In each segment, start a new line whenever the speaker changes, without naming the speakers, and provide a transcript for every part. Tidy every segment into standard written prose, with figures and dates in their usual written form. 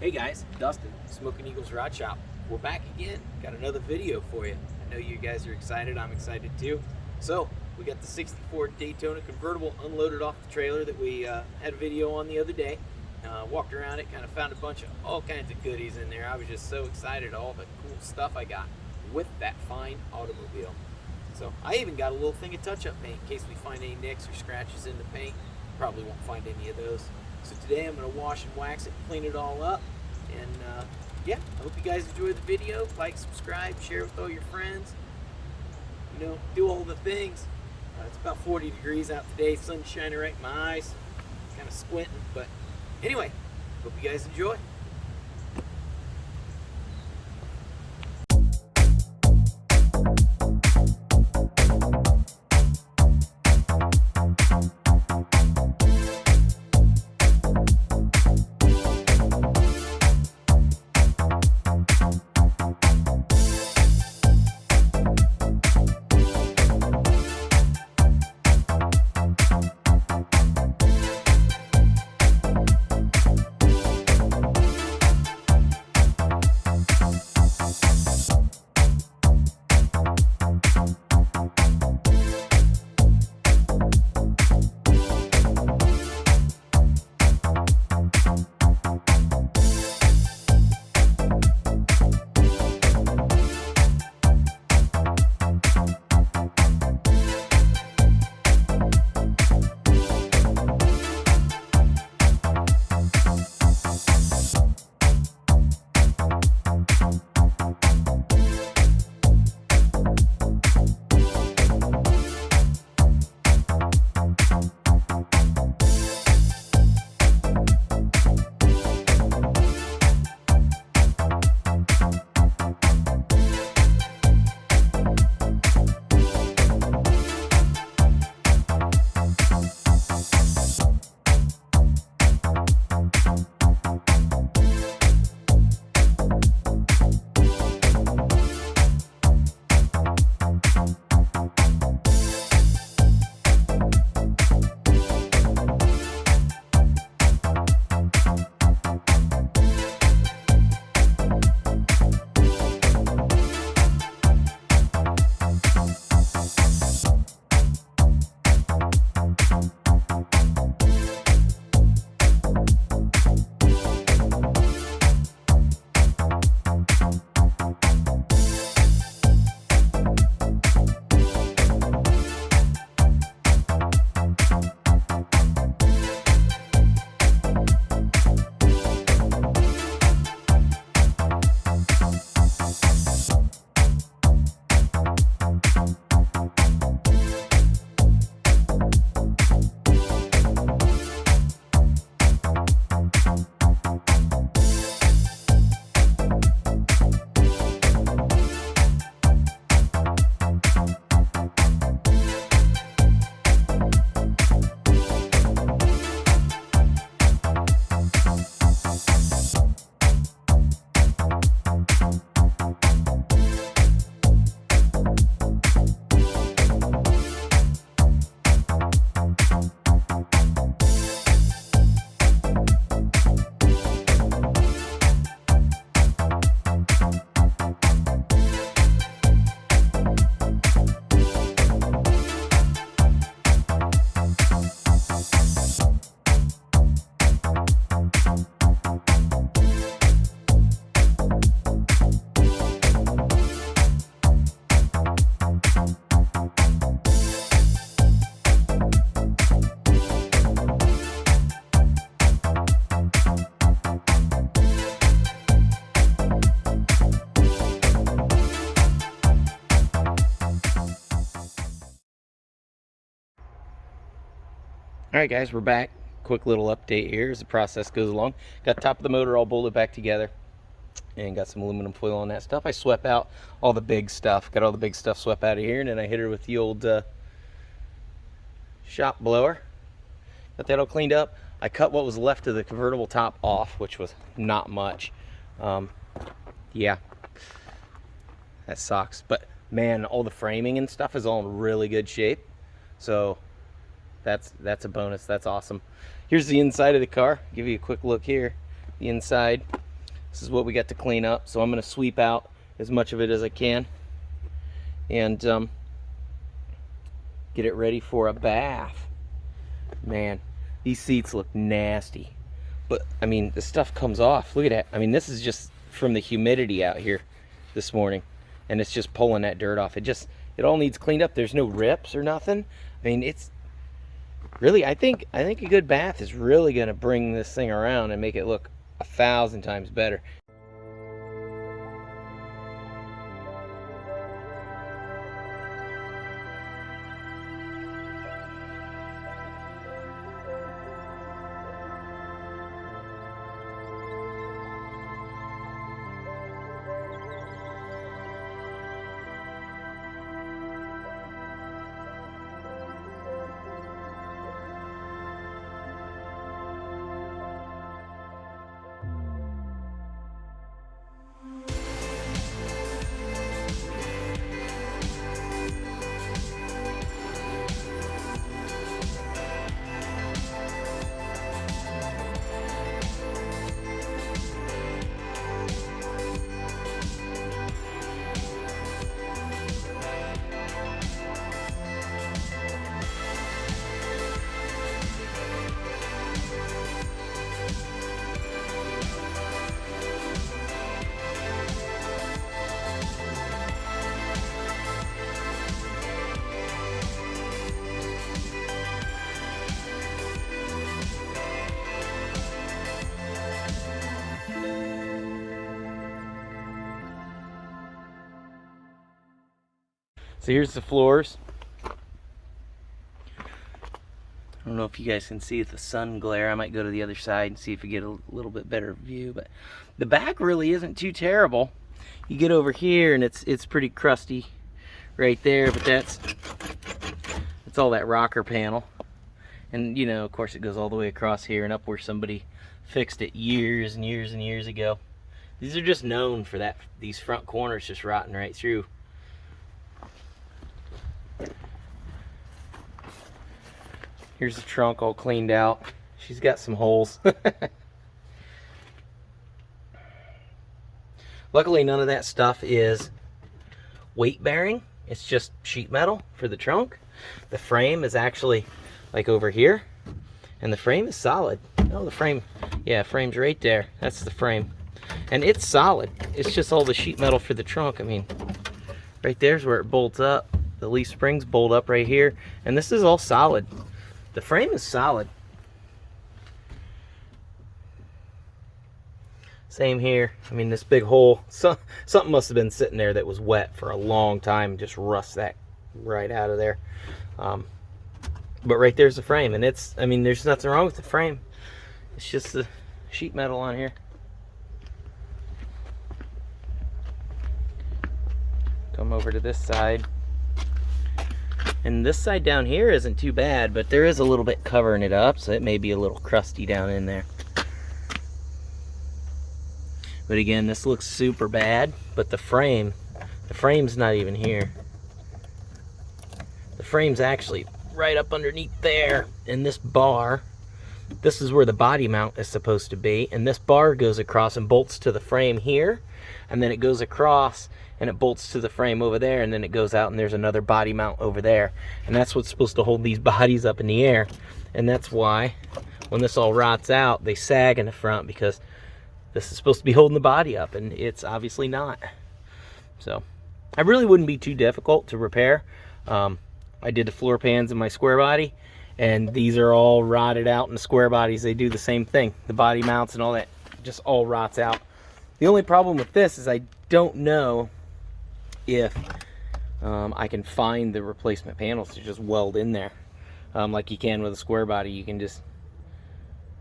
Hey guys, Dustin, Smoking Eagles Rod Shop. We're back again. Got another video for you. I know you guys are excited. I'm excited too. So we got the '64 Daytona convertible unloaded off the trailer that we had a video on the other day. Walked around it, kind of found a bunch of all kinds of goodies in there. I was just so excited all the cool stuff I got with that fine automobile. So I even got a little thing of touch-up paint in case we find any nicks or scratches in the paint. Probably won't find any of those. So today I'm going to wash and wax it, clean it all up, and yeah, I hope you guys enjoyed the video. Like, subscribe, share it with all your friends. You know, do all the things. It's about 40 degrees out today, sun's shining right in my eyes. Kind of squinting, but anyway, hope you guys enjoy. Alright guys, we're back. Quick little update here as the process goes along. Got the top of the motor all bolted back together and got some aluminum foil on that stuff. I swept out all the big stuff. Got all the big stuff swept out of here, and then I hit her with the old shop blower. Got that all cleaned up. I cut what was left of the convertible top off, which was not much. Yeah, that sucks. But man, all the framing and stuff is all in really good shape. So that's a bonus. That's awesome. Here's the inside of the car. Give you a quick look here. The inside, This is what we got to clean up. So I'm going to sweep out as much of it as I can and get it ready for a bath. Man, these seats look nasty. But, I mean, the stuff comes off. Look at that. I mean, this is just from the humidity out here this morning. And it's just pulling that dirt off. It all needs cleaned up. There's no rips or nothing. I mean, it's really, I think a good bath is really going to bring this thing around and make it look 1,000 times better. So here's the floors. I don't know if you guys can see the sun glare. I might go to the other side and see if we get a little bit better view. But the back really isn't too terrible. You get over here and it's pretty crusty right there, but it's all that rocker panel. And you know, of course, it goes all the way across here and up where somebody fixed it years and years and years ago. These are just known for that, these front corners just rotting right through. Here's the trunk all cleaned out. She's got some holes. Luckily, none of that stuff is weight bearing. It's just sheet metal for the trunk. The frame is actually like over here, and the frame is solid. Oh, the frame, yeah, frame's right there. That's the frame. And it's solid. It's just all the sheet metal for the trunk. I mean, right there's where it bolts up. The leaf springs bolt up right here, and this is all solid. The frame is solid. Same here. I mean, this big hole, something must have been sitting there that was wet for a long time, just rust that right out of there. But right there's the frame, and I mean, there's nothing wrong with the frame. It's just the sheet metal on here. Come over to this side. And this side down here isn't too bad, but there is a little bit covering it up, so it may be a little crusty down in there. But again, this looks super bad, but the frame's not even here. The frame's actually right up underneath there. And this bar, this is where the body mount is supposed to be, and this bar goes across and bolts to the frame here, and then it goes across and it bolts to the frame over there, and then it goes out and there's another body mount over there, and that's what's supposed to hold these bodies up in the air. And that's why when this all rots out, they sag in the front, because this is supposed to be holding the body up, and it's obviously not. So I really wouldn't be too difficult to repair. I did the floor pans in my square body, and these are all rotted out in the square bodies. They do the same thing. The body mounts and all that just all rots out. The only problem with this is I don't know if I can find the replacement panels to just weld in there. Like you can with a square body. You can just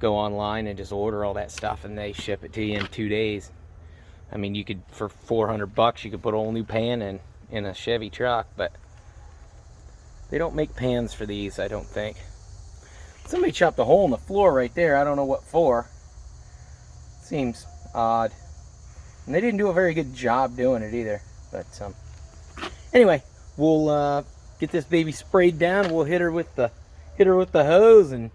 go online and just order all that stuff, and they ship it to you in 2 days. I mean, you could, for $400, you could put a whole new pan in a Chevy truck, but they don't make pans for these, I don't think. Somebody chopped a hole in the floor right there. I don't know what for. Seems odd. And they didn't do a very good job doing it either. But anyway, we'll get this baby sprayed down. We'll hit her with the hose and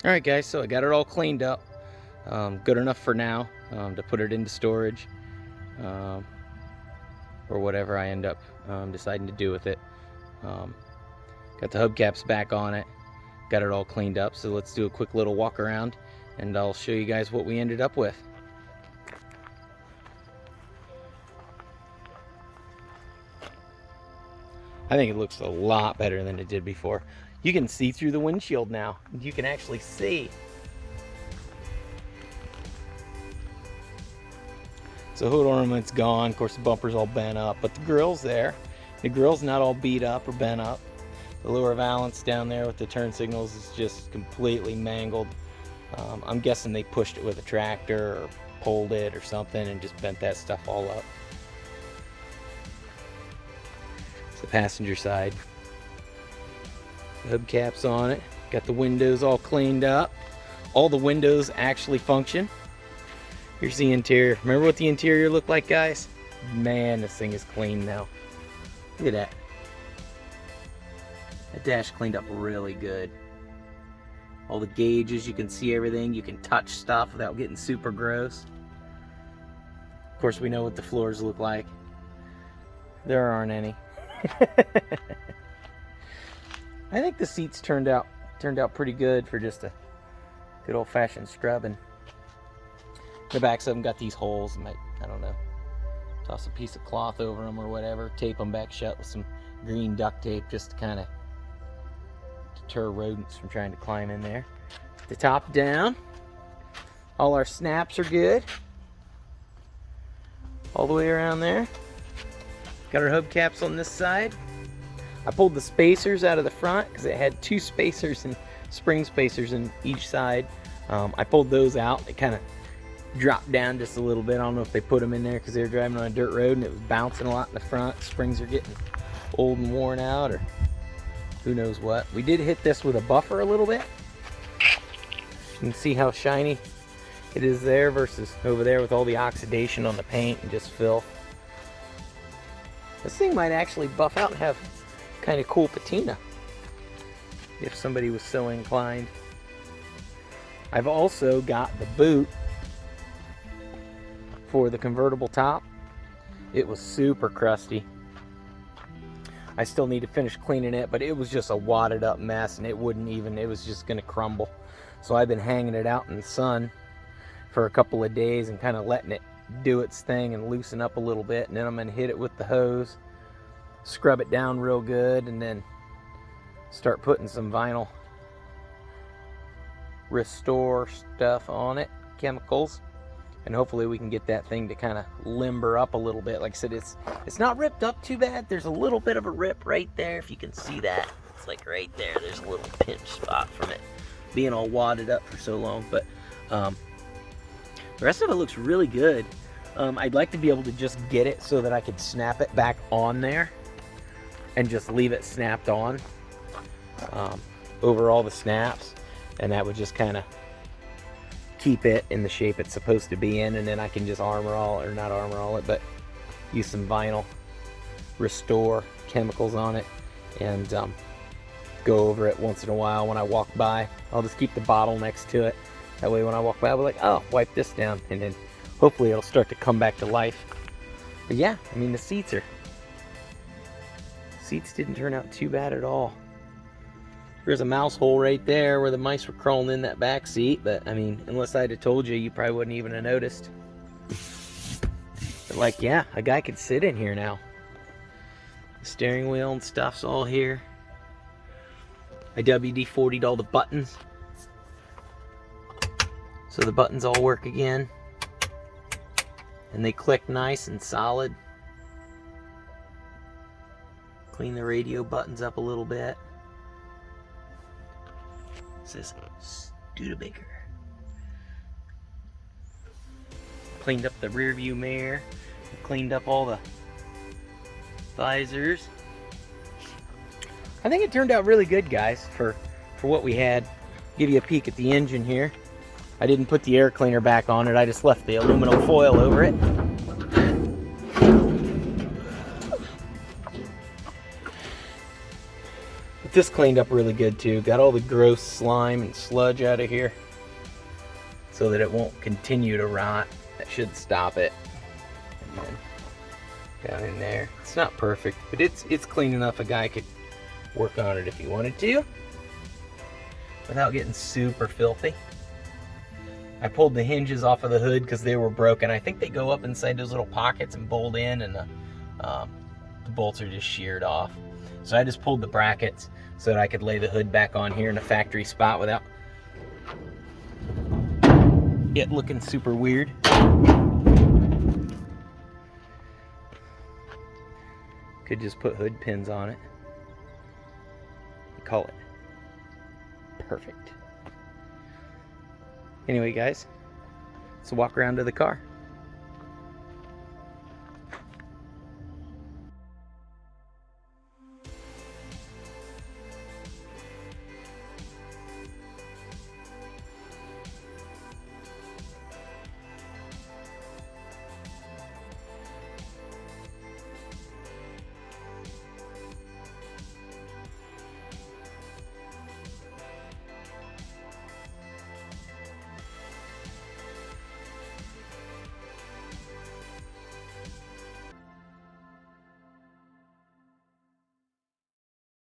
Alright guys, so I got it all cleaned up. Good enough for now to put it into storage, or whatever I end up deciding to do with it. Got the hubcaps back on it, got it all cleaned up, so let's do a quick little walk around and I'll show you guys what we ended up with. I think it looks a lot better than it did before. You can see through the windshield now. You can actually see. So hood ornament's gone. Of course, the bumper's all bent up, but the grill's there. The grill's not all beat up or bent up. The lower valance down there with the turn signals is just completely mangled. I'm guessing they pushed it with a tractor or pulled it or something and just bent that stuff all up. It's the passenger side. The hubcaps on it. Got the windows all cleaned up. All the windows actually function. Here's the interior. Remember what the interior looked like, guys? Man, this thing is clean now. Look at that. That dash cleaned up really good. All the gauges, you can see everything. You can touch stuff without getting super gross. Of course, we know what the floors look like. There aren't any. I think the seats turned out pretty good for just a good old-fashioned scrubbing. The backs of them got these holes. I don't know, toss a piece of cloth over them or whatever, tape them back shut with some green duct tape just to kind of deter rodents from trying to climb in there. The top down, all our snaps are good all the way around there. Got our hubcaps on this side. I pulled the spacers out of the front because it had two spacers and spring spacers in each side. I pulled those out. They kind of dropped down just a little bit. I don't know if they put them in there because they were driving on a dirt road and it was bouncing a lot in the front. Springs are getting old and worn out, or who knows what. We did hit this with a buffer a little bit. You can see how shiny it is there versus over there with all the oxidation on the paint and just filth. This thing might actually buff out and have kind of cool patina if somebody was so inclined. I've also got the boot for the convertible top. It was super crusty. I still need to finish cleaning it, but it was just a wadded up mess and it was just gonna crumble. So I've been hanging it out in the sun for a couple of days and kind of letting it do its thing and loosen up a little bit, and then I'm gonna hit it with the hose, scrub it down real good, and then start putting some vinyl restore stuff on it, chemicals, and hopefully we can get that thing to kind of limber up a little bit. Like I said, it's not ripped up too bad. There's a little bit of a rip right there, if you can see that. It's like right there. There's a little pinch spot from it being all wadded up for so long, but the rest of it looks really good. I'd like to be able to just get it so that I could snap it back on there and just leave it snapped on over all the snaps, and that would just kind of keep it in the shape it's supposed to be in, and then I can just not armor all it, but use some vinyl restore chemicals on it and go over it once in a while when I walk by. I'll just keep the bottle next to it. That way when I walk by, I'll be like, oh, wipe this down, and then hopefully it'll start to come back to life. But yeah, I mean, the seats didn't turn out too bad at all. There's a mouse hole right there where the mice were crawling in that back seat, but I mean, unless I'd have told you, you probably wouldn't even have noticed. But like, yeah, a guy could sit in here now. The steering wheel and stuff's all here. I WD-40'd all the buttons, so the buttons all work again, and they click nice and solid. Clean the radio buttons up a little bit. It says Studebaker. Cleaned up the rear view mirror. Cleaned up all the visors. I think it turned out really good, guys, for what we had. Give you a peek at the engine here. I didn't put the air cleaner back on it. I just left the aluminum foil over it. The this cleaned up really good too. Got all the gross slime and sludge out of here so that it won't continue to rot. That should stop it. And then down in there. It's not perfect, but it's clean enough a guy could work on it if he wanted to without getting super filthy. I pulled the hinges off of the hood because they were broken. I think they go up inside those little pockets and bolt in, and the bolts are just sheared off. So I just pulled the brackets so that I could lay the hood back on here in a factory spot without it looking super weird. Could just put hood pins on it and call it perfect. Anyway, guys, let's walk around to the car.